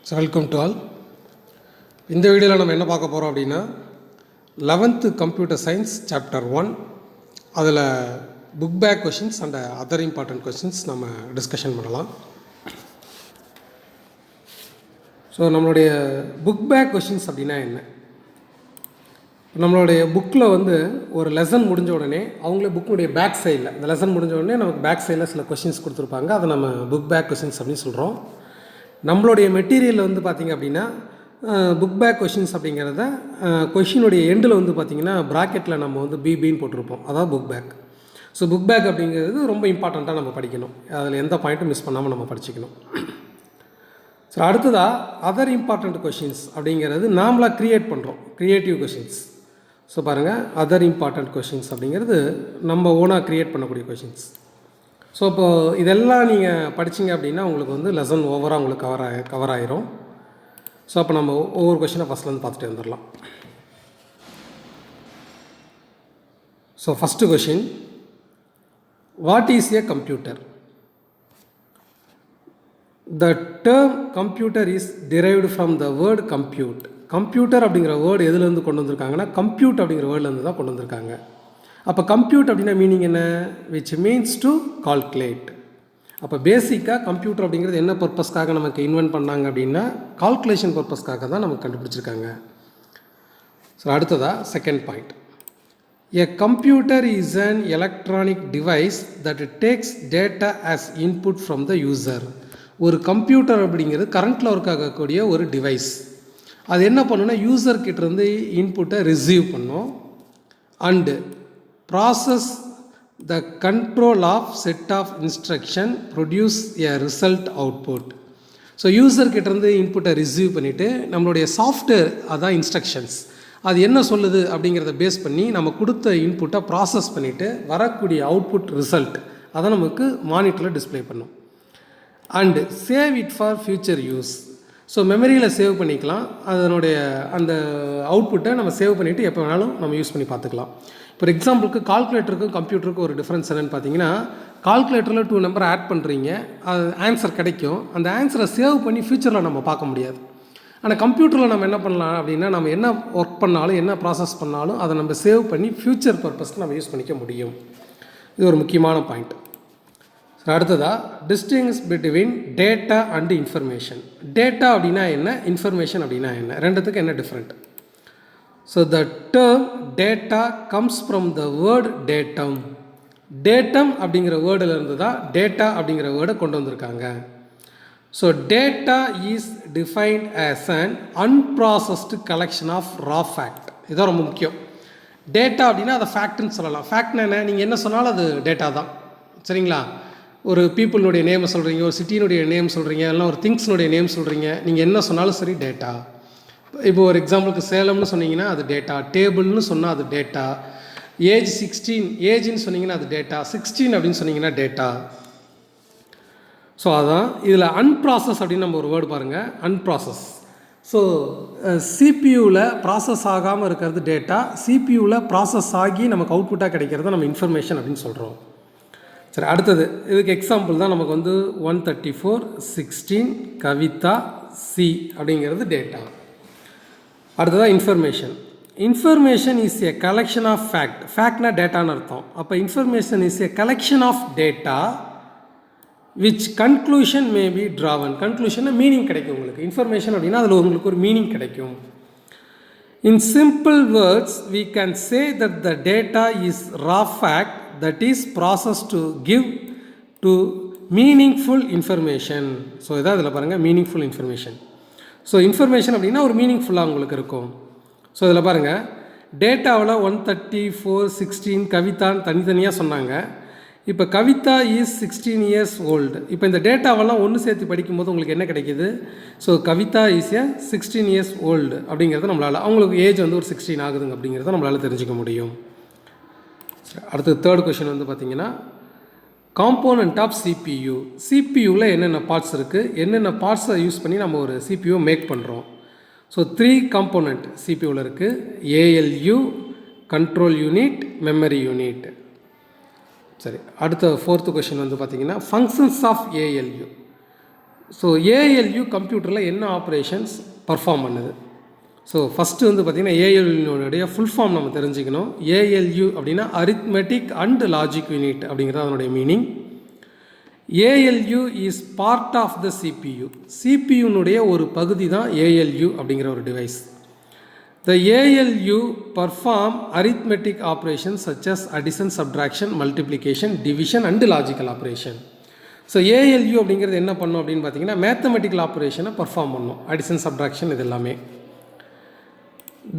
So welcome to all. இந்த வீடியோவில் நம்ம என்ன பார்க்க போகிறோம் அப்படின்னா 11th கம்ப்யூட்டர் சயின்ஸ் சாப்டர் 1 அதில் book back questions and other important questions நம்ம டிஸ்கஷன் பண்ணலாம். ஸோ நம்மளுடைய புக் பேக் கொஷின்ஸ் அப்படின்னா என்ன? நம்மளுடைய புக்கில் ஒரு லெசன் முடிஞ்ச உடனே அவங்களே புக்கினுடைய பேக் சைடில் இந்த லெசன் முடிஞ்ச உடனே நமக்கு பேக் சைடில் சில கொஷின்ஸ் கொடுத்துருப்பாங்க. அதை நம்ம புக் பேக் கொஷின்ஸ் அப்படின்னு சொல்கிறோம். நம்மளுடைய மெட்டீரியலில் பார்த்திங்க அப்படின்னா புக் பேக் கொஷின்ஸ் அப்படிங்கிறத கொஷினுடைய எண்டில் பார்த்திங்கன்னா ப்ராக்கெட்டில் நம்ம பிபின்னு போட்டிருப்போம். அதான் book back. So book back அப்படிங்கிறது ரொம்ப இம்பார்ட்டண்ட்டாக நம்ம படிக்கணும். அதில் எந்த பாயிண்ட்டும் மிஸ் பண்ணாமல் நம்ம படிச்சுக்கணும். ஸோ அடுத்ததாக அதர் இம்பார்ட்டண்ட் கொஷின்ஸ் அப்படிங்கிறது நாமளாக க்ரியேட் பண்ணுறோம், க்ரியேட்டிவ் கொஷின்ஸ். ஸோ பாருங்கள், அதர் இம்பார்ட்டண்ட் கொஷின்ஸ் அப்படிங்கிறது நம்ம ஓனாக க்ரியேட் பண்ணக்கூடிய கொஷின்ஸ். ஸோ இப்போது இதெல்லாம் நீங்கள் படிச்சிங்க அப்படின்னா உங்களுக்கு லெசன் ஓவராக உங்களுக்கு கவர் ஆயிரும். ஸோ அப்போ நம்ம ஒவ்வொரு கொஷினை ஃபஸ்ட்லேருந்து பார்த்துட்டு வந்துடலாம். So first question, what is A computer? The term computer is derived from the word compute. Computer அப்படிங்கிற வேர்டு எதுலேருந்து கொண்டு வந்திருக்காங்கன்னா கம்ப்யூட் அப்படிங்கிற வேர்ட்லேருந்து தான் கொண்டு வந்திருக்காங்க. அப்போ கம்ப்யூட் அப்படின்னா மீனிங் என்ன? Which means to calculate. அப்போ பேசிக்காக கம்ப்யூட்டர் அப்படிங்கிறது என்ன பர்பஸ்க்காக நமக்கு இன்வென்ட் பண்ணாங்க அப்படின்னா கால்குலேஷன் பர்பஸ்க்காக தான் நமக்கு கண்டுபிடிச்சிருக்காங்க. ஸோ அடுத்ததாக second point, a computer is an electronic device that takes data as input from the user. ஒரு கம்ப்யூட்டர் அப்படிங்கிறது கரண்ட்டில் ஒர்க் ஆகக்கூடிய ஒரு டிவைஸ். அது என்ன பண்ணுன்னா யூசர்கிட்டேருந்து இன்புட்டை ரிசீவ் பண்ணும் and process the control of set of instruction produce a result output. So யூசர்கிட்டேருந்து இன்புட்டை ரிசீவ் பண்ணிவிட்டு நம்மளுடைய சாஃப்ட்வேர் அதான் இன்ஸ்ட்ரக்ஷன்ஸ் அது என்ன சொல்லுது அப்படிங்கிறத பேஸ் பண்ணி நம்ம கொடுத்த இன்புட்டை ப்ராசஸ் பண்ணிவிட்டு வரக்கூடிய அவுட்புட் ரிசல்ட் அதை நமக்கு மானிட்டரில் டிஸ்பிளே பண்ணும். And save it for future use. So மெமரியில் சேவ் பண்ணிக்கலாம். அதனுடைய அந்த அவுட்புட்டை நம்ம சேவ் பண்ணிவிட்டு எப்போ வேணாலும் நம்ம யூஸ் பண்ணி பார்த்துக்கலாம். ஃபார் எக்ஸாம்பிளுக்கு கால்குலேட்டருக்கும் கம்ப்யூட்டருக்கும் ஒரு டிஃப்ரென்ஸ் என்னென்னு பார்த்தீங்கன்னா, கால்குலேட்டரில் 2 நம்பர் ஆட் பண்ணுறீங்க, அது ஆன்சர் கிடைக்கும். அந்த ஆன்சரை சேவ் பண்ணி ஃப்யூச்சரில் நம்ம பார்க்க முடியாது. ஆனால் கம்ப்யூட்டரில் நம்ம என்ன பண்ணலாம் அப்படின்னா, நம்ம என்ன ஒர்க் பண்ணாலும் என்ன ப்ராசஸ் பண்ணாலும் அதை நம்ம சேவ் பண்ணி ஃப்யூச்சர் பர்பஸ்க்கு நம்ம யூஸ் பண்ணிக்க முடியும். இது ஒரு முக்கியமான பாயிண்ட். அடுத்ததாக distinguish between data and information. Data அப்படின்னா என்ன, இன்ஃபர்மேஷன் அப்படின்னா என்ன, ரெண்டுத்துக்கு என்ன different? So the term data comes from the word datum. Datum அப்படிங்கிற வேர்டிலிருந்து தான் டேட்டா அப்படிங்கிற வேர்டை கொண்டு வந்திருக்காங்க. So data is defined as an unprocessed collection of raw fact. இதுதான் ரொம்ப முக்கியம். டேட்டா அப்படின்னா அதை ஃபேக்ட்னு சொல்லலாம். ஃபேக்ட்னா என்ன? நீங்கள் என்ன சொன்னாலும் அது டேட்டா தான். சரிங்களா? ஒரு பீப்புளுடைய நேமை சொல்கிறீங்க, ஒரு சிட்டினுடைய நேம் சொல்கிறீங்க, இல்லைனா ஒரு திங்ஸ்னுடைய நேம் சொல்கிறீங்க, நீங்கள் என்ன சொன்னாலும் சரி டேட்டா. இப்போ ஒரு எக்ஸாம்பிளுக்கு சேலம்னு சொன்னீங்கன்னா அது டேட்டா, டேபிள்னு சொன்னால் அது டேட்டா, ஏஜ் 16 ஏஜ்னு சொன்னீங்கன்னா அது டேட்டா, 16 அப்படின்னு சொன்னீங்கன்னா டேட்டா. ஸோ அதான் இதில் அன்ப்ராசஸ் அப்படின்னு நம்ம ஒரு வேர்டு பாருங்கள், அன்ப்ராசஸ். ஸோ சிபியூவில் ப்ராசஸ் ஆகாமல் இருக்கிறது டேட்டா, சிபியூவில் ப்ராசஸ் ஆகி நமக்கு அவுட்புட்டாக கிடைக்கிறத நம்ம இன்ஃபர்மேஷன் அப்படின்னு சொல்கிறோம். சரி, அடுத்தது இதுக்கு எக்ஸாம்பிள் தான் நமக்கு 134, 16, கவிதா, சி அப்படிங்கிறது டேட்டா. அடுத்ததாக information. Information is a collection of fact. ஃபேக்ட்னா டேட்டான்னு அர்த்தம். அப்போ information is a collection of data which conclusion may be drawn. கன்க்ளூஷன்னா மீனிங் கிடைக்கும் உங்களுக்கு. இன்ஃபர்மேஷன் அப்படின்னா அதில் உங்களுக்கு ஒரு மீனிங் கிடைக்கும். In simple words we can say that the data is raw fact that is processed to give to meaningful information. So இதான் இதில் பாருங்கள், மீனிங்ஃபுல் இன்ஃபர்மேஷன். ஸோ இன்ஃபர்மேஷன் அப்படின்னா ஒரு மீனிங்ஃபுல்லாக உங்களுக்கு இருக்கும். ஸோ இதில் பாருங்கள், டேட்டாவில் 134, 16 கவிதான்னு தனித்தனியாக சொன்னாங்க. இப்போ கவிதா இஸ் 16 years old. இப்போ இந்த டேட்டாவெல்லாம் ஒன்று சேர்த்து படிக்கும்போது உங்களுக்கு என்ன கிடைக்கிது? So Kavitha is a 16 years old அப்படிங்கிறத நம்மளால், அவங்களுக்கு ஏஜ் ஒரு 16 ஆகுதுங்க அப்படிங்கிறத நம்மளால் தெரிஞ்சுக்க முடியும். அடுத்து தேர்ட் கொஷின் பார்த்தீங்கன்னா, காம்போனண்ட் ஆஃப் சிபியூ. சிபியூவில் என்னென்ன பார்ட்ஸ் இருக்குது, என்னென்ன பார்ட்ஸை யூஸ் பண்ணி நம்ம ஒரு சிபியூ மேக் பண்ணுறோம். ஸோ 3 காம்போனண்ட் சிபியூவில் இருக்குது. ALU, control unit, memory unit. சரி, அடுத்த 4th கொஷின் பார்த்தீங்கன்னா, functions of ALU. So ALU கம்ப்யூட்டரில் என்ன ஆப்ரேஷன்ஸ் பர்ஃபார்ம் பண்ணுது? ஸோ ஃபஸ்ட்டு வந்து பார்த்திங்கன்னா ஏஎல்யூனுடைய ஃபுல் ஃபார்ம் நம்ம தெரிஞ்சுக்கணும். ஏஎல்யூ அப்படின்னா அரித்மெட்டிக் அண்ட் லாஜிக் யூனிட் அப்படிங்கிறது அதனுடைய meaning. ALU is part of the CPU. சிபியுனுடைய ஒரு பகுதி தான் ஏஎல்யூ அப்படிங்கிற ஒரு device. The ALU perform arithmetic operation such as addition, subtraction, multiplication, division and logical operation. So ALU அப்படிங்கிறது என்ன பண்ணும் அப்படின்னு பார்த்தீங்கன்னா மேத்தமெட்டிக்கல் ஆப்ரேஷனை பர்ஃபார்ம் பண்ணும், அடிஷன், சப்ட்ராக்ஷன் இது எல்லாமே.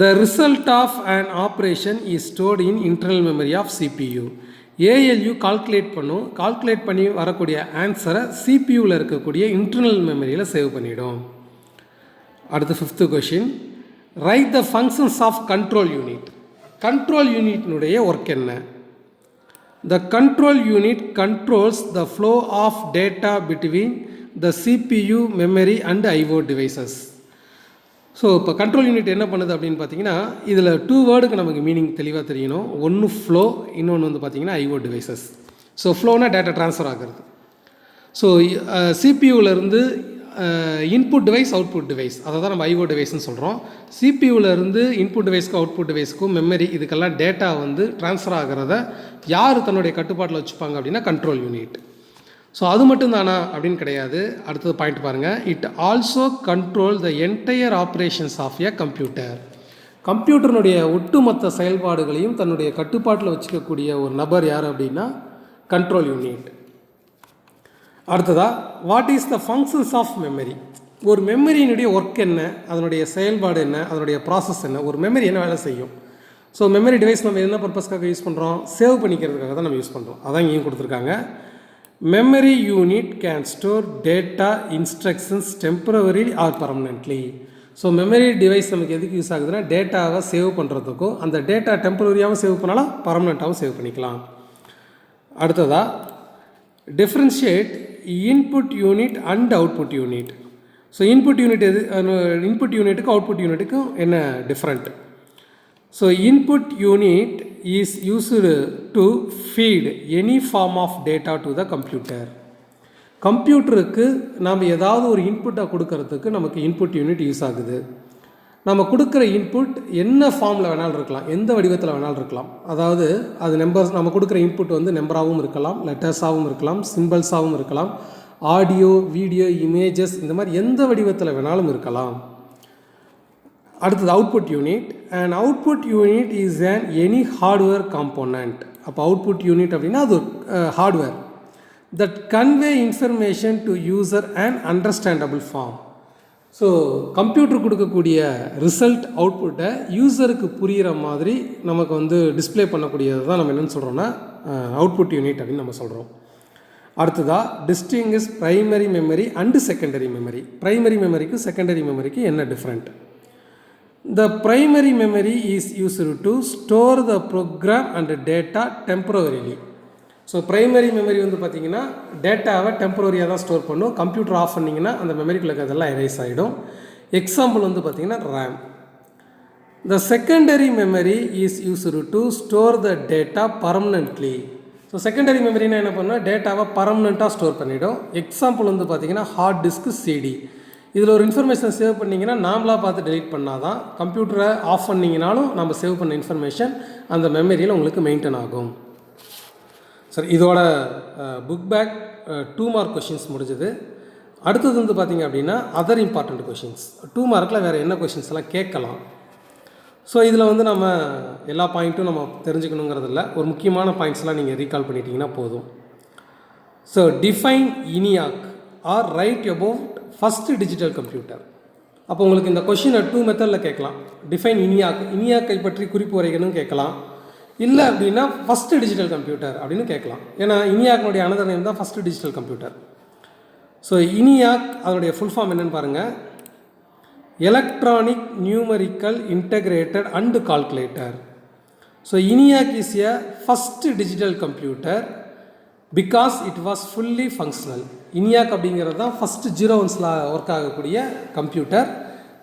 The result of an operation is stored in internal memory of CPU. ALU calculate பண்ணி வரக்கூடிய ஆன்சரை சிபியூவில் இருக்கக்கூடிய இன்டர்னல் மெமரியில் சேவ் பண்ணிடும். அடுத்து 5th question, write the functions of control unit. Control யூனிட்னுடைய ஒர்க் என்ன? The control unit controls the flow of data between the CPU, memory and IO devices. So இப்போ கண்ட்ரோல் யூனிட் என்ன பண்ணுது அப்படின்னு பார்த்தீங்கன்னா இதில் 2 வேர்டுக்கு நமக்கு மீனிங் தெளிவாக தெரியணும். ஒன்று ஃப்ளோ, இன்னொன்று வந்து பார்த்திங்கன்னா ஐஓ டிவைசஸ். ஸோ ஃப்ளோனா டேட்டா ட்ரான்ஸ்ஃபர் ஆகிறது. ஸோ சிபியூவிலேருந்து இன்புட் டிவைஸ், அவுட்புட் டிவைஸ், அதை தான் நம்ம ஐஓ டிவைஸ்ன்னு சொல்கிறோம். சிபியூவிலேருந்து இன்புட் டிவைஸ்க்கும் அவுட்புட் டிவைஸ்க்கும் மெமரி இதுக்கெல்லாம் டேட்டா வந்து ட்ரான்ஸ்ஃபர் ஆகிறத யார் தன்னுடைய கட்டுப்பாட்டில் வச்சுப்பாங்க அப்படின்னா கண்ட்ரோல் யூனிட். ஸோ அது மட்டும் தானா அப்படின்னு கிடையாது. அடுத்தது பாயிண்ட் பாருங்கள். It also control the entire operations of a computer. கம்ப்யூட்டருடைய ஒட்டுமொத்த செயல்பாடுகளையும் தன்னுடைய கட்டுப்பாட்டில் வச்சுக்கக்கூடிய ஒரு நபர் யார் அப்படின்னா கண்ட்ரோல் யூனிட். அடுத்ததாக what is the functions of memory. ஒரு மெமரியினுடைய ஒர்க் என்ன, அதனுடைய செயல்பாடு என்ன, அதனுடைய ப்ராசஸ் என்ன, ஒரு மெமரி என்ன வேலை செய்யும். ஸோ மெமரி டிவைஸ் நம்ம என்ன பர்பஸ்க்காக யூஸ் பண்ணுறோம்? சேவ் பண்ணிக்கிறதுக்காக தான் நம்ம யூஸ் பண்ணுறோம். அதான் இங்கேயும் கொடுத்துருக்காங்க. Memory unit can store data instructions temporary or permanently. So memory device நமக்கு எதுக்கு யூஸ் ஆகுதுன்னா டேட்டாவை சேவ் பண்ணுறதுக்கும், அந்த டேட்டா டெம்பரரியாகவும் சேவ் பண்ணலாம், பர்மனெண்ட்டாகவும் சேவ் பண்ணிக்கலாம். அடுத்ததாக differentiate input unit and output unit. So input unit input யூனிட்டுக்கும் அவுட்புட் யூனிட்டுக்கும் என்ன different? So input unit is used to feed any form of data to the computer. கம்ப்யூட்டருக்கு நாம் ஏதாவது ஒரு இன்புட்டை கொடுக்கறதுக்கு நமக்கு இன்புட் யூனிட் யூஸ் ஆகுது. நம்ம கொடுக்குற இன்புட் என்ன ஃபார்மில் வேணாலும் இருக்கலாம், எந்த வடிவத்தில் வேணாலும் இருக்கலாம். அதாவது அது நம்பர்ஸ், நம்ம கொடுக்குற இன்புட் வந்து நம்பராகவும் இருக்கலாம், லெட்டர்ஸாகவும் இருக்கலாம், சிம்பிள்ஸாகவும் இருக்கலாம், ஆடியோ, வீடியோ, இமேஜஸ், இந்த மாதிரி எந்த வடிவத்தில் வேணாலும் இருக்கலாம். அடுத்தது output unit. And output unit is an any hardware component. அப்போ அவுட்புட் யூனிட் அப்படின்னா அது hardware that convey information to user and understandable form. So computer கொடுக்கக்கூடிய ரிசல்ட் அவுட்புட்டை யூசருக்கு புரிகிற மாதிரி நமக்கு வந்து டிஸ்பிளே பண்ணக்கூடியது தான் நம்ம என்னென்னு சொல்கிறோன்னா அவுட்புட் யூனிட் அப்படின்னு நம்ம சொல்கிறோம். அடுத்ததாக distinguish primary memory and secondary memory. Primary மெமரிக்கும் செகண்டரி மெமரிக்கு என்ன different? The primary memory is used to store the program and data temporarily. So primary memory வந்து பார்த்திங்கன்னா டேட்டாவை டெம்பரரியாக தான் ஸ்டோர் பண்ணும். கம்ப்யூட்டர் ஆஃப் பண்ணிங்கன்னா அந்த மெமரிக்குள்ள அதெல்லாம் எரேஸ் ஆகிடும். எக்ஸாம்பிள் வந்து பார்த்திங்கன்னா RAM. The secondary memory is used to store the data permanently. So secondary மெமரினா என்ன பண்ணால் டேட்டாவை பர்மனெண்ட்டாக ஸ்டோர் பண்ணிவிடும். எக்ஸாம்பிள் வந்து பார்த்திங்கன்னா ஹார்ட் டிஸ்க்கு, சிடி. இதில் ஒரு இன்ஃபர்மேஷன் சேவ் பண்ணிங்கன்னா நாமளாக பார்த்து டெலிட் பண்ணால் தான், கம்ப்யூட்டரை ஆஃப் பண்ணிங்கனாலும் நம்ம சேவ் பண்ண இன்ஃபர்மேஷன் அந்த மெமரியில் உங்களுக்கு மெயின்டைன் ஆகும். சரி, இதோட புக் பேக் 2 மார்க் கொஷின்ஸ் முடிஞ்சது. அடுத்தது வந்து பார்த்திங்க அப்படின்னா அதர் இம்பார்ட்டண்ட் கொஷின்ஸ். 2 மார்க்கில் வேறு என்ன கொஷின்ஸ் எல்லாம் கேட்கலாம். ஸோ இதில் வந்து நம்ம எல்லா பாயிண்ட்டும் நம்ம தெரிஞ்சுக்கணுங்கிறதில்ல, ஒரு முக்கியமான பாயிண்ட்ஸ்லாம் நீங்கள் ரீகால் பண்ணிட்டீங்கன்னா போதும். So define ENIAC or write about first digital computer. அப்போ உங்களுக்கு இந்த கொஷினை 2 மெத்தடில் கேட்கலாம். டிஃபைன் இனியாக், இனியாக்கை பற்றி குறிப்பு வரைக்கணும் கேட்கலாம். இல்லை அப்படின்னா ஃபஸ்ட்டு டிஜிட்டல் கம்ப்யூட்டர் அப்படின்னு கேட்கலாம். ஏன்னா இனியாக்னுடைய அனதர் நேம் தான் first digital computer. So ENIAC அதனுடைய ஃபுல் ஃபார்ம் என்னென்னு பாருங்கள். Electronic numerical integrated and calculator. So ENIAC is a first digital computer because it was fully functional. ENIAC அப்படிங்கிறது தான் ஃபஸ்ட்டு 0 1 ஒர்க் ஆகக்கூடிய கம்ப்யூட்டர்.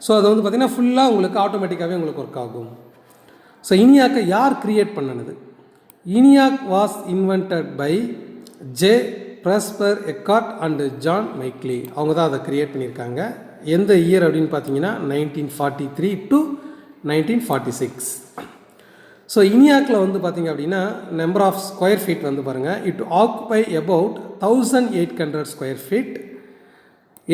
ஸோ அதை வந்து பார்த்திங்கன்னா ஃபுல்லாக உங்களுக்கு ஆட்டோமேட்டிக்காகவே உங்களுக்கு ஒர்க் ஆகும். ஸோ இனியாக்கை யார் க்ரியேட் பண்ணினது? ENIAC was invented by J Presper Eckert and John Mauchly அவங்க தான் அதை க்ரியேட் பண்ணியிருக்காங்க. எந்த இயர் அப்படின்னு பார்த்தீங்கன்னா 1943 to 1946. ஸோ இனியாக்கில் வந்து பார்த்திங்க அப்படின்னா நம்பர் ஆஃப் ஸ்கொயர் ஃபீட் வந்து பாருங்கள், it occupy about 1800 square feet,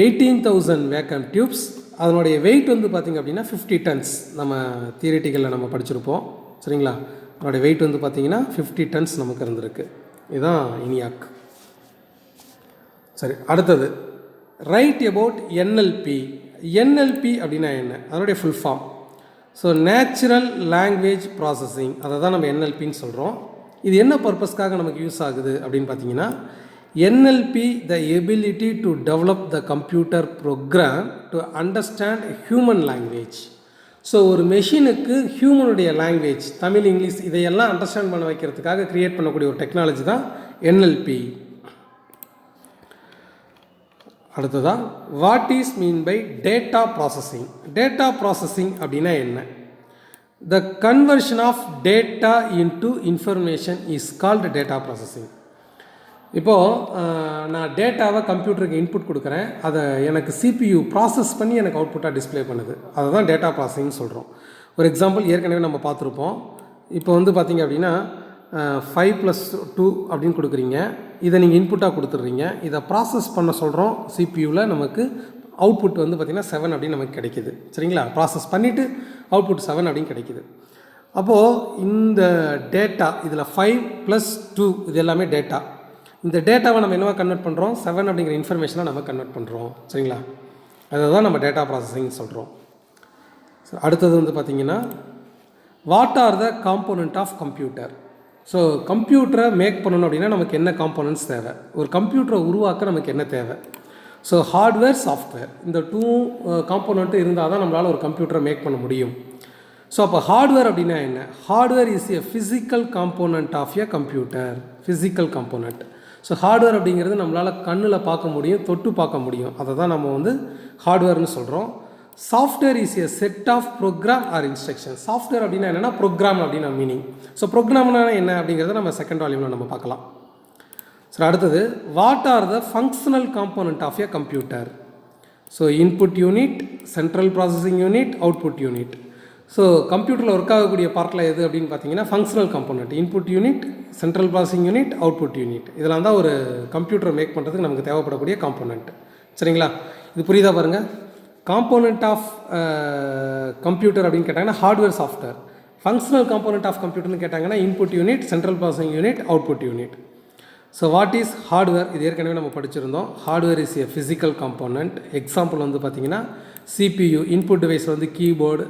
18,000 vacuum tubes. அதனுடைய வெயிட் வந்து பார்த்திங்க அப்படின்னா 50 tons. நம்ம தியரிட்டிக்கலில் நம்ம படிச்சிருப்போம் சரிங்களா. அதனுடைய வெயிட் வந்து பார்த்திங்கன்னா 50 tons நமக்கு இருந்திருக்கு. இதுதான் இனியாக். சரி, அடுத்தது ரைட் அபவுட் என்எல்பி. என்எல்பி அப்படின்னா என்ன, அதனுடைய full form. So natural language processing, அதை தான் நம்ம என்எல்பின்னு சொல்கிறோம். இது என்ன பர்பஸ்க்காக நமக்கு யூஸ் ஆகுது அப்படின்னு பார்த்தீங்கன்னா, NLP the ability to develop the computer program to understand human language. So ஒரு மெஷினுக்கு ஹியூமனுடைய லாங்குவேஜ், தமிழ், இங்கிலீஷ் இதையெல்லாம் அண்டர்ஸ்டாண்ட் பண்ண வைக்கிறதுக்காக க்ரியேட் பண்ணக்கூடிய ஒரு டெக்னாலஜி தான் என்எல்பி. அடுத்ததாக what is mean by data processing. Data processing அப்படின்னா என்ன? The conversion of data into information is called data processing. இப்போது நான் டேட்டாவை கம்ப்யூட்டருக்கு இன்புட் கொடுக்குறேன், அதை எனக்கு CPU ப்ராசஸ் பண்ணி எனக்கு அவுட்புட்டாக டிஸ்பிளே பண்ணுது, அதை தான் டேட்டா ப்ராசஸிங் சொல்கிறோம். ஒரு எக்ஸாம்பிள் ஏற்கனவே நம்ம பார்த்துருப்போம். இப்போ வந்து பார்த்திங்க அப்படின்னா 5+2 அப்படின்னு கொடுக்குறீங்க, இதை நீங்கள் இன்புட்டாக கொடுத்துட்றீங்க, இதை ப்ராசஸ் பண்ண சொல்கிறோம் CPUவில், நமக்கு அவுட்புட் வந்து பார்த்திங்கன்னா 7 அப்படின்னு நமக்கு கிடைக்கிது சரிங்களா. ப்ராசஸ் பண்ணிவிட்டு அவுட்புட் 7 அப்படின்னு கிடைக்கிது. அப்போது இந்த டேட்டா இதில் 5+2 இது எல்லாமே டேட்டா. இந்த டேட்டாவை நம்ம என்னவா கன்வெர்ட் பண்ணுறோம், 7 அப்படிங்கிற இன்ஃபர்மேஷனை நம்ம கன்வெர்ட் பண்ணுறோம் சரிங்களா. அதை தான் நம்ம டேட்டா ப்ராசஸிங் சொல்கிறோம். அடுத்தது வந்து பார்த்திங்கன்னா what are the component of computer. So கம்ப்யூட்டரை மேக் பண்ணணும் அப்படின்னா நமக்கு என்ன காம்போனன்ட்ஸ் தேவை, ஒரு கம்ப்யூட்டரை உருவாக்க நமக்கு என்ன தேவை. ஸோ ஹார்ட்வேர், சாஃப்ட்வேர், இந்த 2 காம்போனண்ட்டு இருந்தால் தான் நம்மளால் ஒரு கம்ப்யூட்டரை மேக் பண்ண முடியும். ஸோ அப்போ ஹார்ட்வேர் அப்படின்னா என்ன? Hardware is a physical component of a computer. Physical component. So hardware அப்படிங்கிறது நம்மளால் கண்ணில் பார்க்க முடியும், தொட்டு பார்க்க முடியும், அதை தான் நம்ம வந்து ஹார்ட்வேர்னு சொல்கிறோம். Software is a set of program or instruction. Software அப்படின்னா என்னென்னா ப்ரோக்ராம் அப்படின்னு மீனிங். ஸோ ப்ரோக்ராம்னா என்ன அப்படிங்கிறத நம்ம செகண்ட் வால்யூமில் நம்ம பார்க்கலாம். சரி, அடுத்தது what are the functional component of a computer. So input unit, central processing unit, output unit. So கம்ப்யூட்டரில் ஒர்க் ஆகக்கூடிய பார்ட்டில் எது அப்படின்னு பார்த்தீங்கன்னா functional component, input unit, central processing unit, output unit. இதெல்லாம் தான் ஒரு கம்ப்யூட்டரை மேக் பண்ணுறதுக்கு நமக்கு தேவைப்படக்கூடிய காம்போனண்ட் சரிங்களா. இது புரியுதா பாருங்கள். காம்போனண்ட் ஆஃப் கம்ப்யூட்டர் அப்படின்னு கேட்டாங்கன்னா hardware, software. Functional component of கம்ப்யூட்டர்னு கேட்டாங்கன்னா input unit, central processing unit, output unit. So what is hardware, இது ஏற்கனவே நம்ம படிச்சிருந்தோம். Hardware is a physical component. Example வந்து பார்த்திங்கன்னா CPU, இன்புட் டிவைஸில் வந்து கீபோர்டு,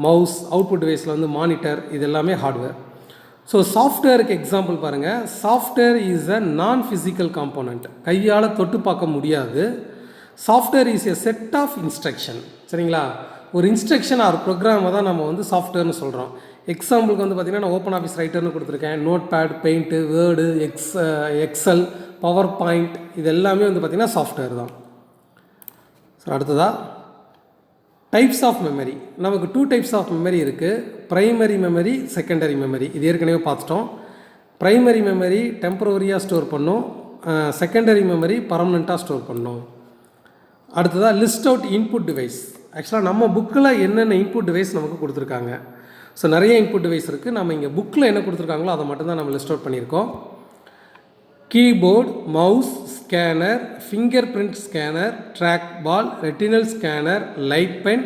மவுஸ், அவுட்புட் டிவைஸில் வந்து மானிட்டர், இது எல்லாமே ஹார்ட்வேர். ஸோ சாஃப்ட்வேருக்கு எக்ஸாம்பிள் பாருங்கள். Software is a non physical component, கையால் தொட்டு பார்க்க முடியாது. Software is a set of instruction சரிங்களா. ஒரு இன்ஸ்ட்ரக்ஷன் ஆர் ப்ரோக்ராமை தான் நம்ம வந்து சாஃப்ட்வேர்னு சொல்கிறோம். எக்ஸாம்பிளுக்கு வந்து பார்த்திங்கன்னா நான் ஓப்பன் ஆஃபீஸ் ரைட்டர்னு கொடுத்துருக்கேன், Notepad, Paint, Word, Excel, PowerPoint, இது எல்லாமே வந்து பார்த்திங்கன்னா சாஃப்ட்வேர் தான். ஸோ அடுத்ததாக டைப்ஸ் ஆஃப் மெமரி. நமக்கு 2 டைப்ஸ் ஆஃப் மெமரி இருக்குது. Primary memory, secondary memory. இது ஏற்கனவே பார்த்துட்டோம். ப்ரைமரி மெமரி டெம்பரவரியாக ஸ்டோர் பண்ணும், செகண்டரி மெமரி பர்மனெண்ட்டாக ஸ்டோர் பண்ணும். அடுத்ததாக லிஸ்ட் அவுட் இன்புட் டிவைஸ். ஆக்சுவலாக நம்ம புக்கில் என்னென்ன இன்புட் டிவைஸ் நமக்கு கொடுத்துருக்காங்க. ஸோ நிறைய இன்புட் டிவைஸ் இருக்குது. நம்ம இங்கே புக்கில் என்ன கொடுத்துருக்காங்களோ அதை மட்டும்தான் நம்ம லிஸ்ட் அவுட் பண்ணியிருக்கோம். Keyboard, mouse, scanner, finger print scanner, track ball, retinal scanner, light pen,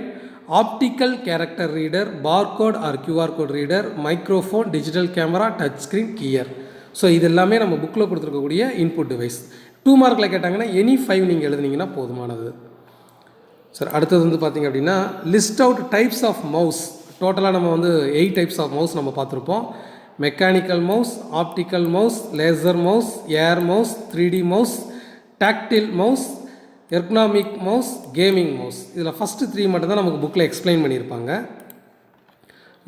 optical character reader, barcode or QR code reader, microphone, digital camera, touch screen, gear. So இது எல்லாமே நம்ம புக்கில் கொடுத்துருக்கக்கூடிய இன்புட் டிவைஸ். 2 மார்க்கில் கேட்டாங்கன்னா any 5 நீங்கள் எழுதுனீங்கன்னா போதுமானது. சார் அடுத்தது வந்து பார்த்திங்க அப்படின்னா list out types of mouse. டோட்டலாக நம்ம வந்து 8 டைப்ஸ் ஆஃப் மவுஸ் நம்ம பார்த்துருப்போம். Mechanical mouse, optical mouse, laser mouse, air mouse, 3D mouse, tactile mouse, ergonomic mouse, gaming mouse. இதில் ஃபஸ்ட்டு 3 மட்டும் தான் நமக்கு புக்கில் எக்ஸ்பிளைன் பண்ணியிருப்பாங்க.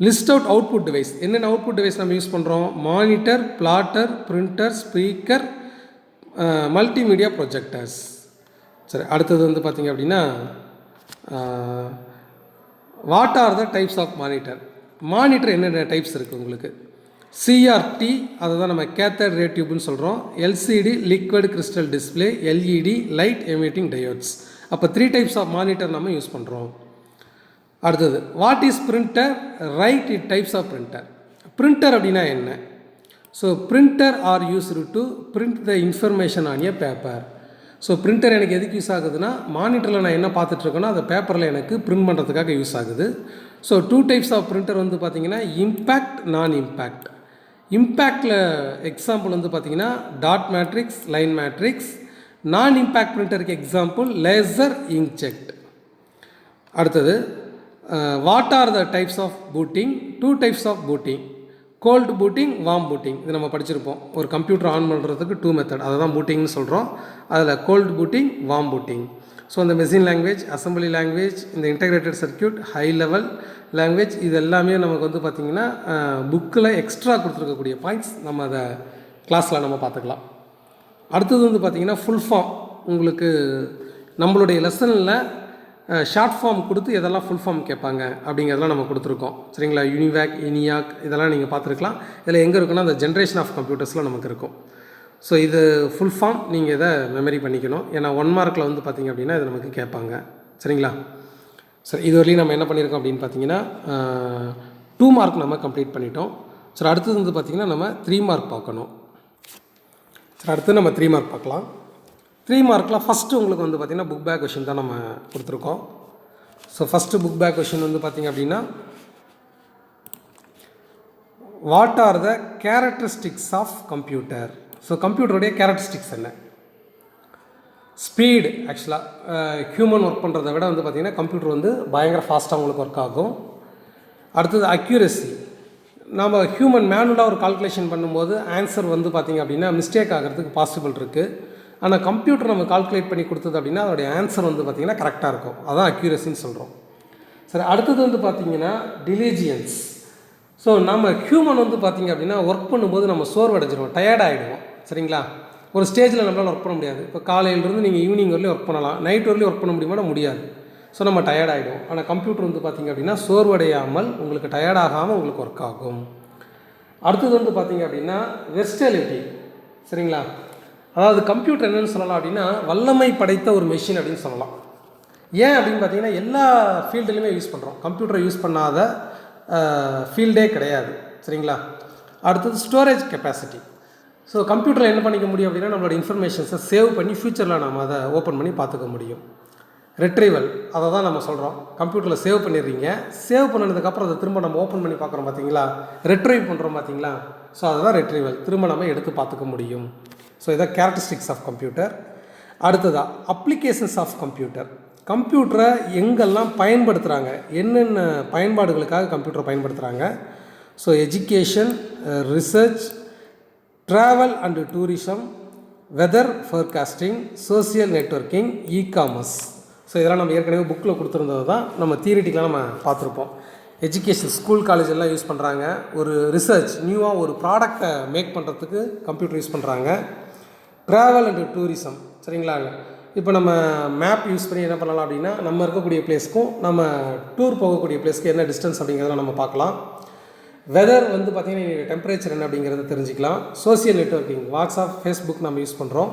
List out output device. என்னென்ன அவுட்புட் டிவைஸ் நம்ம யூஸ் பண்ணுறோம்? Monitor, plotter, printer, speaker, multimedia projectors. சரி, அடுத்தது வந்து பார்த்திங்க அப்படின்னா what are the types of monitor. Monitor என்னென்ன டைப்ஸ் இருக்குது உங்களுக்கு? சிஆர்டி அதை தான் நம்ம கேத்தட் ரே டியூப்னு சொல்கிறோம். LCD liquid crystal display, LED light emitting diodes. அப்போ 3 டைப்ஸ் ஆஃப் மானிட்டர் நம்ம யூஸ் பண்ணுறோம். அடுத்தது what is printer, write it types of printer. Printer அப்படின்னா என்ன? So printer are used to print the information on a paper. So printer எனக்கு எதுக்கு use ஆகுதுன்னா, மானிட்டரில் நான் என்ன பார்த்துட்ருக்கேனோ அந்த பேப்பரில் எனக்கு பிரிண்ட் பண்ணுறதுக்காக யூஸ் ஆகுது. ஸோ 2 டைப்ஸ் ஆஃப் பிரிண்டர் வந்து பார்த்திங்கன்னா இம்பேக்ட், நான் இம்பேக்ட். இம்பேக்டில் எக்ஸாம்பிள் வந்து பார்த்திங்கன்னா dot matrix, line matrix. Non impact பிரிண்டருக்கு எக்ஸாம்பிள் லேசர் இங்க்ஜெட். அடுத்தது what are the types of booting. 2 types of booting, cold booting, warm booting. இது நம்ம படிச்சிருப்போம். ஒரு கம்ப்யூட்டர் ஆன் பண்ணுறதுக்கு 2 மெத்தட், அதை தான் பூட்டிங்னு சொல்கிறோம். அதில் cold booting, warm booting. So இந்த மெஷின் லாங்குவேஜ், அசம்பிளி லாங்குவேஜ், இந்த integrated circuit, high level language, இது எல்லாமே நமக்கு வந்து பார்த்திங்கன்னா புக்கில் எக்ஸ்ட்ரா கொடுத்துருக்கக்கூடிய பாயிண்ட்ஸ். நம்ம அதை கிளாஸில் நம்ம பார்த்துக்கலாம். அடுத்தது வந்து பார்த்திங்கன்னா ஃபுல் ஃபார்ம். உங்களுக்கு நம்மளுடைய லெசனில் ஷார்ட் ஃபார்ம் கொடுத்து எதெல்லாம் ஃபுல் ஃபார்ம் கேட்பாங்க அப்படிங்கிறதெல்லாம் நம்ம கொடுத்துருக்கோம். சரிங்களா? யூனிவேக், இனியாக் இதெல்லாம் நீங்கள் பார்த்துருக்கலாம். இதில் எங்கே இருக்குன்னா அந்த ஜென்ரேஷன் ஆஃப் கம்ப்யூட்டர்ஸில் நமக்கு இருக்கும். ஸோ இது ஃபுல் ஃபார்ம் நீங்கள் இதை மெமரி பண்ணிக்கணும். ஏன்னா 1 மார்க்கில் வந்து பார்த்திங்க அப்படின்னா இது நமக்கு கேட்பாங்க. சரிங்களா? சரி, இது வரையும் நம்ம என்ன பண்ணியிருக்கோம் அப்படின்னு பார்த்தீங்கன்னா 2 மார்க் நம்ம கம்ப்ளீட் பண்ணிட்டோம். சரி, அடுத்தது வந்து பார்த்திங்கன்னா நம்ம 3 மார்க் பார்க்கணும். சரி, அடுத்து நம்ம 3 மார்க் பார்க்கலாம். 3 மார்க்கில் ஃபஸ்ட்டு உங்களுக்கு வந்து பார்த்திங்கன்னா புக் பேக் கொஷின் தான் நம்ம கொடுத்துருக்கோம். So first book back question வந்து பார்த்திங்க அப்படின்னா what are the characteristics of computer. So கம்ப்யூட்டருடைய கேரக்டரிஸ்டிக்ஸ் என்ன? ஸ்பீடு. ஆக்சுவலாக ஹியூமன் ஒர்க் பண்ணுறதை விட வந்து பார்த்திங்கன்னா கம்ப்யூட்டர் வந்து பயங்கர ஃபாஸ்ட்டாக உங்களுக்கு ஒர்க் ஆகும். அடுத்தது அக்யூரசி. நம்ம ஹியூமன் மேனுவலாக ஒரு கால்குலேஷன் பண்ணும்போது ஆன்சர் வந்து பார்த்திங்க அப்படின்னா மிஸ்டேக் ஆகிறதுக்கு பாசிபிள் இருக்குது. ஆனால் கம்ப்யூட்டர் நம்ம கால்குலேட் பண்ணி கொடுத்தது அப்படின்னா அதோடைய ஆன்சர் வந்து பார்த்திங்கன்னா கரெக்டாக இருக்கும். அதான் அக்யூரசின்னு சொல்கிறோம். சரி, அடுத்தது வந்து பார்த்திங்கன்னா டிலிஜியன்ஸ். ஸோ நம்ம ஹியூமன் வந்து பார்த்திங்க அப்படின்னா ஒர்க் பண்ணும்போது நம்ம சோர்வடைஞ்சிடுவோம், டயர்ட் ஆகிடுவோம். சரிங்களா? ஒரு ஸ்டேஜில் நம்மளால் ஒர்க் பண்ண முடியாது. இப்போ காலையிலேருந்து நீங்கள் ஈவினிங் வரலையும் ஒர்க் பண்ணலாம், நைட் வரலையும் ஒர்க் பண்ண முடியுமா? முடியாது. ஸோ நம்ம டயர்ட் ஆகிடும். ஆனால் கம்ப்யூட்டர் வந்து பார்த்திங்க அப்படின்னா சோர்வடையாமல் உங்களுக்கு டயர்ட் ஆகாமல் உங்களுக்கு ஒர்க் ஆகும். அடுத்தது வந்து பார்த்திங்க அப்படின்னா வெர்ஸ்டலிட்டி. சரிங்களா? அதாவது கம்ப்யூட்டர் என்னென்னு சொல்லலாம் அப்படின்னா வல்லமை படைத்த ஒரு மெஷின் அப்படின்னு சொல்லலாம். ஏன் அப்படின்னு பார்த்தீங்கன்னா எல்லா ஃபீல்டுலையுமே யூஸ் பண்ணுறோம். கம்ப்யூட்டரை யூஸ் பண்ணாத ஃபீல்டே கிடையாது. சரிங்களா? அடுத்தது ஸ்டோரேஜ் கெப்பாசிட்டி. ஸோ கம்ப்யூட்டரில் என்ன பண்ணிக்க முடியும் அப்படின்னா நம்மளோட இன்ஃபர்மேஷன்ஸை சேவ் பண்ணி ஃப்யூச்சரில் நம்ம அதை ஓப்பன் பண்ணி பார்த்துக்க முடியும். ரெட்ரைவல், அதை தான் நம்ம சொல்கிறோம். கம்ப்யூட்டரில் சேவ் பண்ணிடுறீங்க, சேவ் பண்ணினதுக்கப்புறம் அதை திரும்ப நம்ம ஓப்பன் பண்ணி பார்க்குறோம் பார்த்தீங்களா, ரெட்ரைவ் பண்ணுறோம் பார்த்தீங்களா. ஸோ அதுதான் ரெட்ரைவல், திரும்ப நம்ம எடுத்து பார்த்துக்க முடியும். ஸோ இதான் கேரக்டரிஸ்டிக்ஸ் ஆஃப் கம்ப்யூட்டர். அடுத்ததாக அப்ளிகேஷன்ஸ் ஆஃப் கம்ப்யூட்டர். கம்ப்யூட்டரை எங்கெல்லாம் பயன்படுத்துகிறாங்க, என்னென்ன பயன்பாடுகளுக்காக கம்ப்யூட்டரை பயன்படுத்துகிறாங்க. So education, research, travel and tourism, weather forecasting, social networking, e-commerce. So இதெல்லாம் நம்ம ஏற்கனவே புக்கில் கொடுத்துருந்தது தான் நம்ம தியரிட்டிக்கெலாம் நம்ம பார்த்துருப்போம். எஜுகேஷன், ஸ்கூல் காலேஜ் எல்லாம் யூஸ் பண்ணுறாங்க. ஒரு ரிசர்ச், நியூவாக ஒரு ப்ராடக்டை மேக் பண்ணுறதுக்கு கம்ப்யூட்டர் யூஸ் பண்ணுறாங்க. Travel and tourism. சரிங்களா? இப்போ நம்ம மேப் யூஸ் பண்ணி என்ன பண்ணலாம் அப்படின்னா நம்ம இருக்கக்கூடிய பிளேஸ்க்கும் நம்ம டூர் போகக்கூடிய பிளேஸ்க்கு என்ன டிஸ்டன்ஸ் அப்படிங்கிறத நம்ம பார்க்கலாம். வெதர் வந்து பார்த்திங்கன்னா டெம்பரேச்சர் என்ன அப்படிங்கிறத தெரிஞ்சுக்கலாம். சோசியல் நெட்வொர்க்கிங், வாட்ஸ்அப், ஃபேஸ்புக் நம்ம யூஸ் பண்ணுறோம்.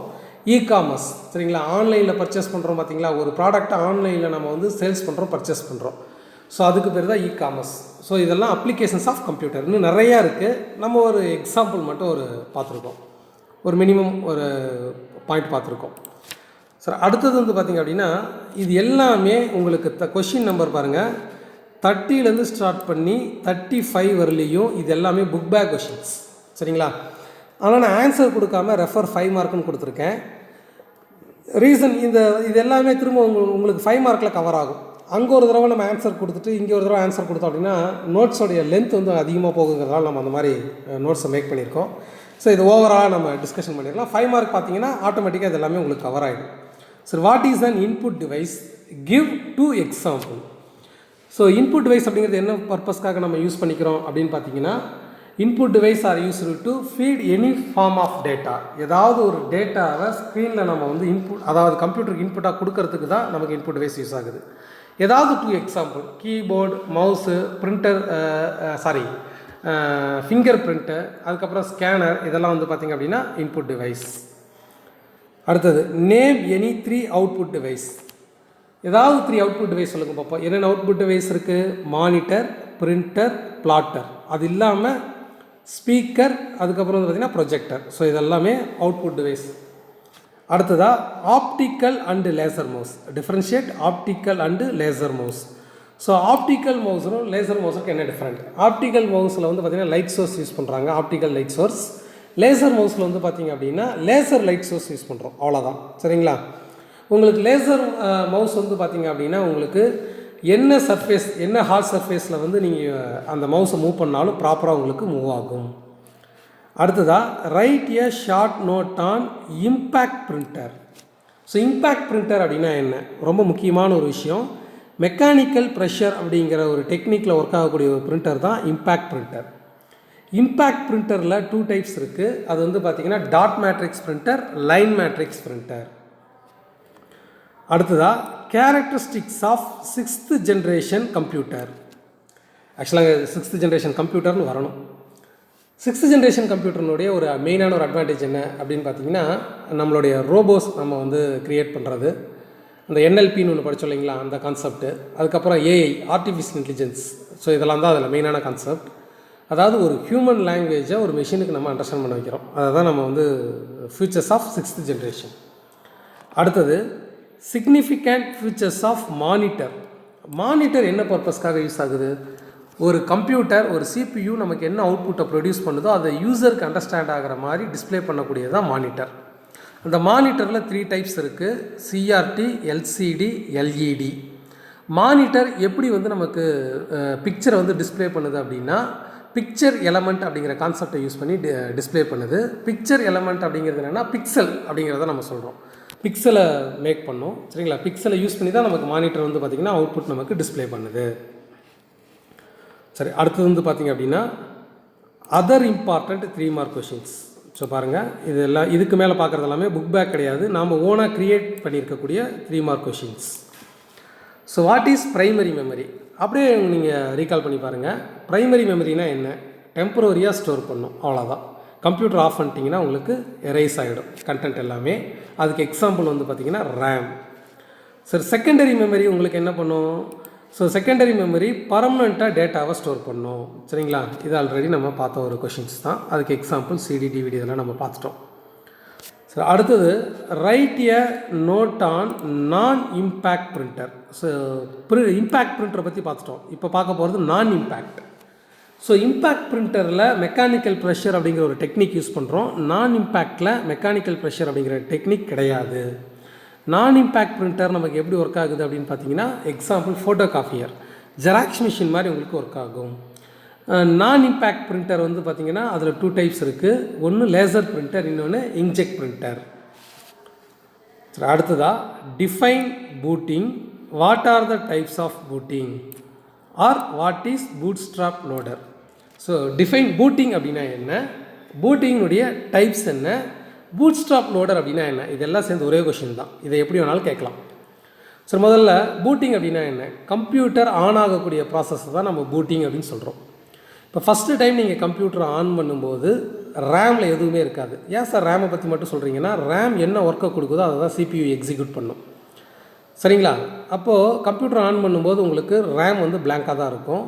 இ-காமர்ஸ். சரிங்களா? ஆன்லைனில் பர்ச்சேஸ் பண்ணுறோம் பார்த்தீங்களா, ஒரு ப்ராடக்ட்டை ஆன்லைனில் நம்ம வந்து சேல்ஸ் பண்ணுறோம், பர்ச்சேஸ் பண்ணுறோம். ஸோ அதுக்கு பேர் தான் இ-காமர்ஸ். ஸோ இதெல்லாம் அப்ளிகேஷன்ஸ் ஆஃப் கம்ப்யூட்டர். இன்னும் நிறையா இருக்குது. நம்ம ஒரு எக்ஸாம்பிள் மட்டும் ஒரு பார்த்துருக்கோம், ஒரு மினிமம் ஒரு பாயிண்ட் பார்த்துருக்கோம். சார், அடுத்தது வந்து பார்த்திங்க அப்படின்னா இது எல்லாமே உங்களுக்கு கொஷின் நம்பர் பாருங்கள், 30லேருந்து ஸ்டார்ட் பண்ணி 35 வரலையும் இது எல்லாமே புக் பேக் கொஷின்ஸ். சரிங்களா? ஆனால் நான் ஆன்சர் கொடுக்காம ரெஃபர் 5 மார்க்குன்னு கொடுத்துருக்கேன். ரீசன் இது எல்லாமே திரும்ப உங்களுக்கு 5 மார்க்கில் கவர் ஆகும். அங்கே ஒரு தடவை நம்ம ஆன்சர் கொடுத்துட்டு இங்கே ஒரு தடவை ஆன்சர் கொடுத்தோம் அப்படின்னா நோட்ஸோடைய லென்த் வந்து அதிகமாக போகுங்கிறதால நம்ம அந்த மாதிரி நோட்ஸை மேக் பண்ணியிருக்கோம். ஸோ இது ஓவராலாக நம்ம டிஸ்கஷன் பண்ணிடலாம். 5 மார்க் பார்த்தீங்கன்னா ஆட்டோமேட்டிக்காக இது எல்லாமே உங்களுக்கு கவர் ஆகிடும். சரி, what is an input device? Give 2 example. So input device அப்படிங்கிறது என்ன பர்பஸ்க்காக நம்ம யூஸ் பண்ணிக்கிறோம் அப்படின்னு பார்த்தீங்கன்னா input device are used to feed any form of data. ஏதாவது ஒரு டேட்டாவை ஸ்க்ரீனில் நம்ம வந்து இன்புட், அதாவது கம்ப்யூட்டருக்கு இன்புட்டாக கொடுக்கறதுக்கு தான் நமக்கு இன்புட் டிவைஸ் யூஸ் ஆகுது. ஏதாவது 2 example, keyboard, mouse, printer, finger print, அதுக்கப்புறம் ஸ்கேனர், இதெல்லாம் வந்து பார்த்திங்க அப்படின்னா இன்புட் டிவைஸ். அடுத்தது நேம் எனி 3 அவுட்புட் டிவைஸ். ஏதாவது 3 அவுட்புட் டிவைஸ் சொல்லுங்கள் பார்ப்போம். என்னென்ன அவுட்புட் டிவைஸ் இருக்குது? Monitor, printer, plotter. அது இல்லாமல் ஸ்பீக்கர், அதுக்கப்புறம் வந்து பார்த்திங்கன்னா ப்ரொஜெக்டர். ஸோ இதெல்லாமே அவுட்புட் டிவைஸ். அடுத்ததாக optical and laser mouse. Differentiate optical and laser mouse. So optical மவுஸும் லேசர் மவுஸுக்கு என்ன டிஃப்ரெண்ட்? ஆப்டிக்கல் மவுஸில் வந்து பார்த்திங்கன்னா லைட் சோர்ஸ் யூஸ் பண்ணுறாங்க, ஆப்டிக்கல் லைட் சோர்ஸ். லேசர் மவுஸில் வந்து பார்த்திங்க அப்படின்னா லேசர் லைட் சோர்ஸ் யூஸ் பண்ணுறோம், அவ்வளோதான். சரிங்களா? உங்களுக்கு லேசர் மவுஸ் வந்து பார்த்திங்க அப்படின்னா உங்களுக்கு என்ன சர்ஃபேஸ், என்ன ஹார்ட் சர்ஃபேஸில் வந்து நீங்கள் அந்த மவுஸை மூவ் பண்ணாலும் ப்ராப்பராக உங்களுக்கு மூவ் ஆகும். அடுத்ததாக write a short note on impact printer. So impact printer அப்படின்னா என்ன? ரொம்ப முக்கியமான ஒரு விஷயம். மெக்கானிக்கல் ப்ரெஷர் அப்படிங்கிற ஒரு டெக்னிக்கில் ஒர்க் ஆகக்கூடிய ஒரு பிரிண்டர் தான் இம்பேக்ட் பிரிண்டர். இம்பேக்ட் பிரிண்டரில் 2 டைப்ஸ் இருக்குது. அது வந்து பார்த்திங்கன்னா dot matrix printer, line matrix printer. அடுத்ததாக characteristics of 6th generation computer. ஆக்சுவலாக 6th ஜென்ரேஷன் கம்ப்யூட்டர்னு வரணும். 6th ஜென்ரேஷன் கம்ப்யூட்டர்னுடைய ஒரு மெயினான ஒரு அட்வான்டேஜ் என்ன அப்படின்னு பார்த்தீங்கன்னா, நம்மளுடைய ரோபோஸ் நம்ம வந்து க்ரியேட் பண்ணுறது, அந்த என்எல்பின்னு ஒன்று படித்தோம் இல்லைங்களா, அந்த கான்செப்ட்டு. அதுக்கப்புறம் ஏஐ, ஆர்டிஃபிஷியல் இன்டெலிஜென்ஸ். ஸோ இதெல்லாம் தான் அதில் மெயினான கான்செப்ட். அதாவது ஒரு ஹியூமன் லாங்குவேஜை ஒரு மிஷினுக்கு நம்ம அண்டர்ஸ்டாண்ட் பண்ண வைக்கிறோம். அதை தான் நம்ம வந்து ஃபியூச்சர்ஸ் ஆஃப் 6th ஜென்ரேஷன். அடுத்தது significant features of monitor. Monitor என்ன பர்பஸ்க்காக யூஸ் ஆகுது? ஒரு கம்ப்யூட்டர், ஒரு சிபியு நமக்கு என்ன அவுட்புட்டை ப்ரொடியூஸ் பண்ணுதோ அதை யூசருக்கு அண்டர்ஸ்டாண்ட் ஆகிற மாதிரி டிஸ்பிளே பண்ணக்கூடியது தான் மானிட்டர். அந்த மானிட்டரில் 3 டைப்ஸ் இருக்குது: சிஆர்டி, எல்சிடி, எல்இடி. மானிட்டர் எப்படி வந்து நமக்கு பிக்சரை வந்து டிஸ்பிளே பண்ணுது அப்படின்னா, பிக்சர் எலமெண்ட் அப்படிங்கிற கான்செப்டை யூஸ் பண்ணி டிஸ்பிளே பண்ணுது. பிக்சர் எலமெண்ட் அப்படிங்கிறது என்னென்னா பிக்சல் அப்படிங்கிறத நம்ம சொல்கிறோம். பிக்சலை மேக் பண்ணோம், சரிங்களா? பிக்சலை யூஸ் பண்ணி தான் நமக்கு மானிட்டர் வந்து பார்த்திங்கன்னா அவுட்புட் நமக்கு டிஸ்பிளே பண்ணுது. சரி, அடுத்தது வந்து பார்த்திங்க அப்படின்னா other important 3 mark questions. So பாருங்கள், இதெல்லாம் இதுக்கு மேலே பார்க்குறது எல்லாமே புக் பேக் கிடையாது, நாம் ஓனாக க்ரியேட் பண்ணியிருக்கக்கூடிய 3 mark questions. So what is primary memory? அப்படியே நீங்கள் ரீகால் பண்ணி பாருங்கள். ப்ரைமரி மெமரினா என்ன? டெம்பரரியாக ஸ்டோர் பண்ணும், அவ்வளோதான். கம்ப்யூட்டர் ஆஃப் பண்ணிட்டீங்கன்னா உங்களுக்கு எரேஸ் ஆகிடும் கண்டென்ட் எல்லாமே. அதுக்கு எக்ஸாம்பிள் வந்து பார்த்திங்கன்னா ரேம். சரி, செகண்டரி மெமரி உங்களுக்கு என்ன பண்ணும்? ஸோ செகண்டரி மெமரி பர்மனெண்ட்டாக டேட்டாவை ஸ்டோர் பண்ணோம், சரிங்களா? இது ஆல்ரெடி நம்ம பார்த்த ஒரு கொஷின்ஸ் தான். அதுக்கு எக்ஸாம்பிள் சிடி, டிவிடி இதெல்லாம் நம்ம பார்த்துட்டோம். சரி, அடுத்தது write a note on non impact printer. So impact பிரிண்டரை பற்றி பார்த்துட்டோம். இப்போ பார்க்க போகிறது நான் இம்பேக்ட். ஸோ இம்பேக்ட் பிரிண்டரில் மெக்கானிக்கல் ப்ரெஷர் அப்படிங்கிற ஒரு டெக்னிக் யூஸ் பண்ணுறோம். நான் இம்பேக்டில் மெக்கானிக்கல் ப்ரெஷர் அப்படிங்கிற டெக்னிக் கிடையாது. நான் இம்பேக்ட் பிரிண்டர் நமக்கு எப்படி ஒர்க் ஆகுது அப்படின்னு பார்த்தீங்கன்னா, example photo copier, xerox machine மாதிரி உங்களுக்கு ஒர்க் ஆகும். நான் இம்பேக்ட் பிரிண்டர் வந்து பார்த்திங்கன்னா அதில் 2 டைப்ஸ் இருக்குது. ஒன்று லேசர் பிரிண்டர், இன்னொன்று இன்ஜெக்ட் பிரிண்டர். சரி, அடுத்ததாக define booting. What are the types of booting or what is bootstrap loader? So define booting அப்படின்னா என்ன, பூட்டிங்குடைய டைப்ஸ் என்ன, பூட்ஸ்ட்ராப் லோடர் அப்படின்னா என்ன, இதெல்லாம் சேர்ந்து ஒரே கொஷின் தான். இதை எப்படி வேணாலும் கேட்கலாம். ஸோ முதல்ல பூட்டிங் அப்படின்னா என்ன? கம்ப்யூட்டர் ஆன் ஆகக்கூடிய ப்ராசஸ் தான் நம்ம பூட்டிங் அப்படின்னு சொல்கிறோம். இப்போ ஃபஸ்ட்டு டைம் நீங்கள் கம்ப்யூட்டர் ஆன் பண்ணும்போது ரேமில் எதுவுமே இருக்காது. ஏன் சார் ரேமை பற்றி மட்டும் சொல்கிறீங்கன்னா, ரேம் என்ன ஒர்க்கை கொடுக்குதோ அதை தான் சிபியூ எக்ஸிக்யூட் பண்ணும், சரிங்களா? அப்போது கம்ப்யூட்டர் ஆன் பண்ணும்போது உங்களுக்கு ரேம் வந்து பிளாங்காக தான் இருக்கும்.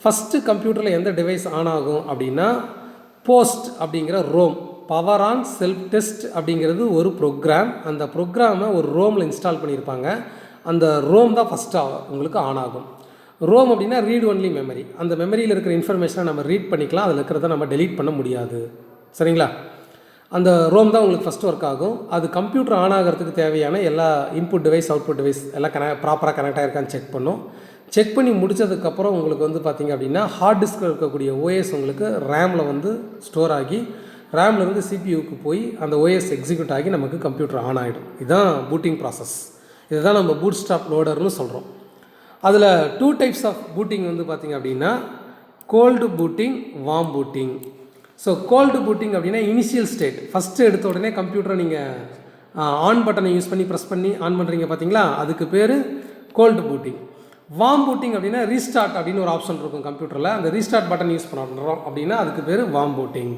ஃபஸ்ட்டு கம்ப்யூட்டரில் எந்த டிவைஸ் ஆன் ஆகும் அப்படின்னா, போஸ்ட் அப்படிங்கிற ROM, power on self test அப்படிங்கிறது ஒரு ப்ரோக்ராம். அந்த ப்ரோக்ராமை ஒரு ரோமில் இன்ஸ்டால் பண்ணியிருப்பாங்க. அந்த ரோம் தான் ஃபஸ்ட்டாக உங்களுக்கு ஆன் ஆகும். ரோம் அப்படின்னா ரீட் ஒன்லி மெமரி. அந்த மெமரியில் இருக்கிற இன்ஃபர்மேஷனை நம்ம ரீட் பண்ணிக்கலாம், அதில் இருக்கிறத நம்ம டெலீட் பண்ண முடியாது, சரிங்களா? அந்த ரோம் தான் உங்களுக்கு ஃபஸ்ட்டு ஒர்க் ஆகும். அது கம்ப்யூட்டர் ஆன் ஆகிறதுக்கு தேவையான எல்லா இன்புட் டிவைஸ், அவுட்புட் டிவைஸ் எல்லாம் ப்ராப்பராக கனெக்ட் ஆகிருக்கான்னு செக் பண்ணும். செக் பண்ணி முடித்ததுக்கப்புறம் உங்களுக்கு வந்து பார்த்திங்க அப்படின்னா ஹார்ட் டிஸ்கில் இருக்கக்கூடிய ஓஎஸ் உங்களுக்கு ரேமில் வந்து ஸ்டோர் ஆகி ரேம்லேருந்து சிபியூக்கு போய் அந்த ஓஎஸ் எக்ஸிக்யூட் ஆகி நமக்கு கம்ப்யூட்டர் ஆன் ஆகிடும். இதுதான் பூட்டிங் ப்ராசஸ். இதுதான் நம்ம பூட்ஸ்ட்ராப் லோடர்னு சொல்கிறோம். அதில் 2 டைப்ஸ் ஆஃப் பூட்டிங் வந்து பார்த்திங்க அப்படின்னா, cold booting, warm booting. So cold booting அப்படின்னா இனிஷியல் ஸ்டேட், ஃபஸ்ட்டு எடுத்த உடனே கம்ப்யூட்டரை நீங்கள் ஆன் பட்டனை யூஸ் பண்ணி ப்ரெஸ் பண்ணி ஆன் பண்ணுறீங்க பார்த்தீங்களா, அதுக்கு பேர் கோல்டு பூட்டிங். வார்ம் பூட்டிங் அப்படின்னா ரீஸ்டார்ட் அப்படின்னு ஒரு ஆப்ஷன் இருக்கும் கம்ப்யூட்டரில். அந்த ரீஸ்டார்ட் பட்டன் யூஸ் பண்ணுறோம் அப்படின்னா அதுக்கு பேர் வார்ம் பூட்டிங்.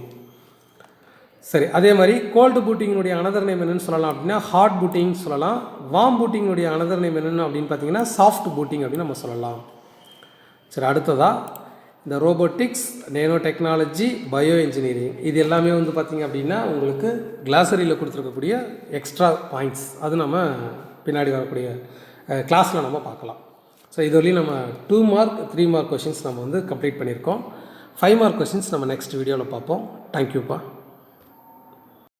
சரி, அதே மாதிரி கோல்டு பூட்டிங்கினுடைய அனதர் நேம் என்னென்னு சொல்லலாம் அப்படின்னா ஹாட் பூட்டிங் சொல்லலாம். வார்ம் பூட்டிங்கினுடைய அனதர் நேம் என்னென்னு அப்படின்னு பார்த்தீங்கன்னா சாஃப்ட் பூட்டிங் அப்படின்னு நம்ம சொல்லலாம். சரி, அடுத்ததாக இந்த robotics, nano technology, bio engineering இது எல்லாமே வந்து பார்த்திங்க அப்படின்னா உங்களுக்கு கிளாஸரியில் கொடுத்துருக்கக்கூடிய எக்ஸ்ட்ரா பாயிண்ட்ஸ். அது நம்ம பின்னாடி வரக்கூடிய கிளாஸில் நம்ம பார்க்கலாம். ஸோ இது வரையும் நம்ம 2 மார்க் 3 மார்க் கொஷின்ஸ் நம்ம வந்து கம்ப்ளீட் பண்ணியிருக்கோம். 5 மார்க் கொஷின்ஸ் நம்ம நெக்ஸ்ட் வீடியோவில் பார்ப்போம். தேங்க்யூப்பா.